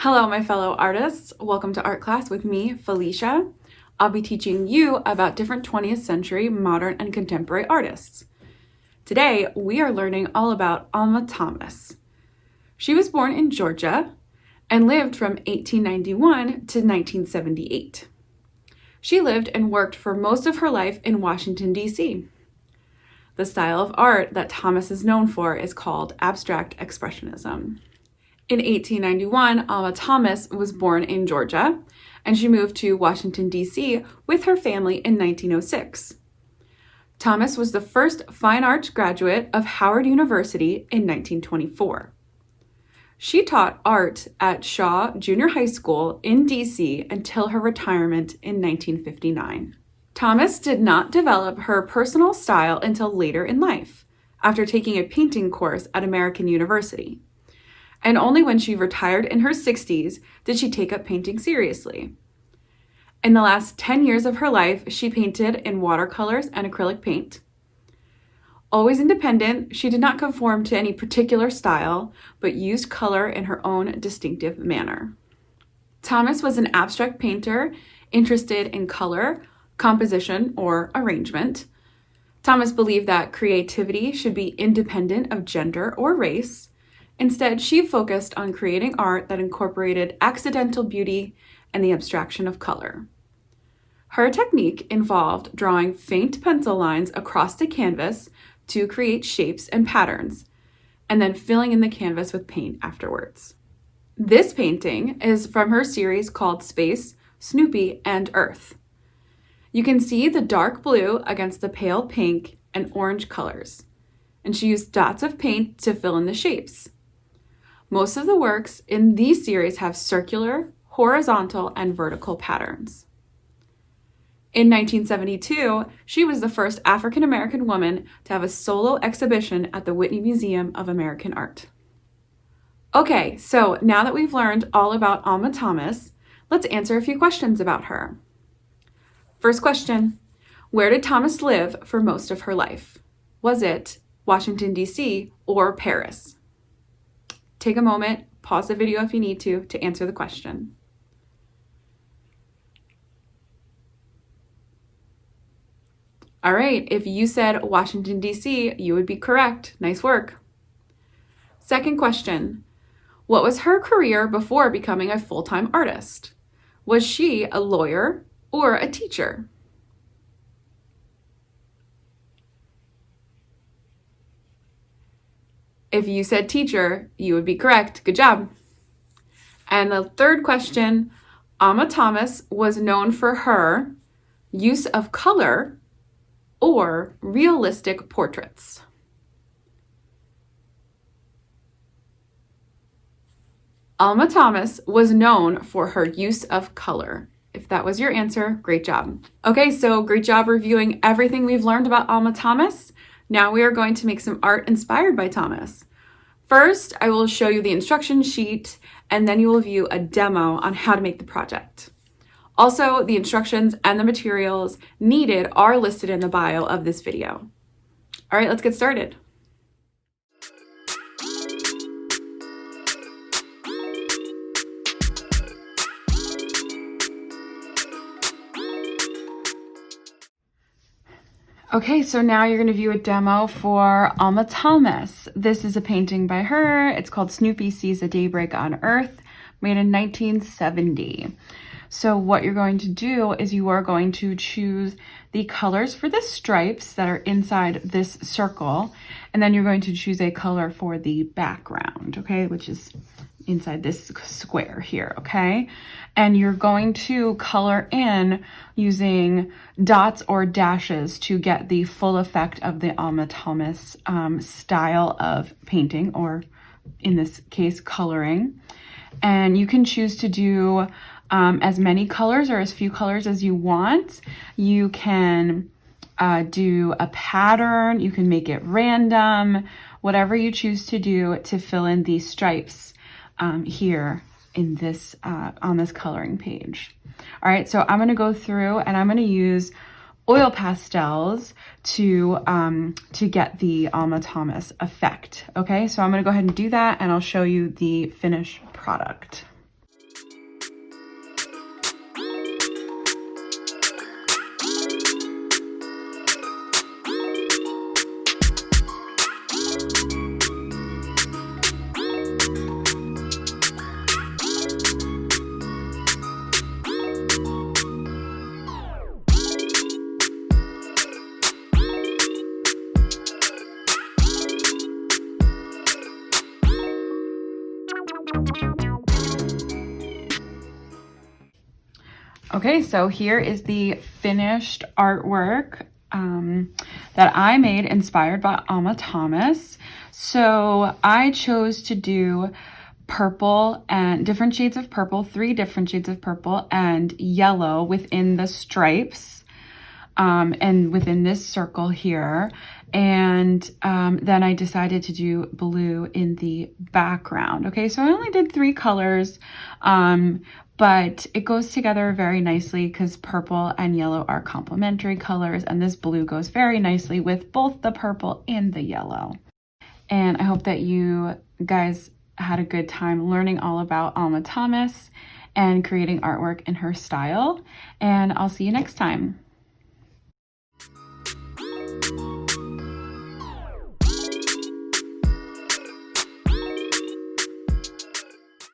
Hello, my fellow artists. Welcome to art class with me, Felicia. I'll be teaching you about different 20th century modern and contemporary artists. Today, we are learning all about Alma Thomas. She was born in Georgia and lived from 1891 to 1978. She lived and worked for most of her life in Washington, D.C. The style of art that Thomas is known for is called abstract expressionism. In 1891, Alma Thomas was born in Georgia, and she moved to Washington, D.C. with her family in 1906. Thomas was the first fine arts graduate of Howard University in 1924. She taught art at Shaw Junior High School in D.C. until her retirement in 1959. Thomas did not develop her personal style until later in life, after taking a painting course at American University. And only when she retired in her 60s did she take up painting seriously. In the last 10 years of her life, she painted in watercolors and acrylic paint. Always independent, she did not conform to any particular style, but used color in her own distinctive manner. Thomas was an abstract painter interested in color, composition, or arrangement. Thomas believed that creativity should be independent of gender or race. Instead, she focused on creating art that incorporated accidental beauty and the abstraction of color. Her technique involved drawing faint pencil lines across the canvas to create shapes and patterns, and then filling in the canvas with paint afterwards. This painting is from her series called Space, Snoopy, and Earth. You can see the dark blue against the pale pink and orange colors, and she used dots of paint to fill in the shapes. Most of the works in these series have circular, horizontal, and vertical patterns. In 1972, she was the first African American woman to have a solo exhibition at the Whitney Museum of American Art. Okay, so now that we've learned all about Alma Thomas, let's answer a few questions about her. First question, where did Thomas live for most of her life? Was it Washington, D.C. or Paris? Take a moment, pause the video if you need to answer the question. All right, if you said Washington, D.C., you would be correct. Nice work. Second question, what was her career before becoming a full-time artist? Was she a lawyer or a teacher? If you said teacher, you would be correct. Good job. And the third question, Alma Thomas was known for her use of color or realistic portraits. Alma Thomas was known for her use of color. If that was your answer, great job. Okay, so great job reviewing everything we've learned about Alma Thomas. Now we are going to make some art inspired by Thomas. First, I will show you the instruction sheet, and then you will view a demo on how to make the project. Also, the instructions and the materials needed are listed in the bio of this video. All right, let's get started. Okay, so now you're going to view a demo for Alma Thomas. This is a painting by her. It's called Snoopy Sees a Daybreak on Earth, made in 1970. So what you're going to do is you are going to choose the colors for the stripes that are inside this circle, and then you're going to choose a color for the background, okay, which is inside this square here, okay? And you're going to color in using dots or dashes to get the full effect of the Alma Thomas style of painting, or in this case, coloring. And you can choose to do as many colors or as few colors as you want. You can do a pattern, you can make it random, whatever you choose to do to fill in these stripes here in this on this coloring page. All right, so I'm going to go through and I'm going to use oil pastels to get the Alma Thomas effect. Okay, so I'm going to go ahead and do that, and I'll show you the finished product. Okay, so here is the finished artwork that I made inspired by Alma Thomas. So I chose to do purple and different shades of purple, 3 different shades of purple and yellow within the stripes and within this circle here. And then I decided to do blue in the background. Okay, so I only did 3 colors, but it goes together very nicely because purple and yellow are complementary colors, and this blue goes very nicely with both the purple and the yellow. And I hope that you guys had a good time learning all about Alma Thomas and creating artwork in her style, and I'll see you next time.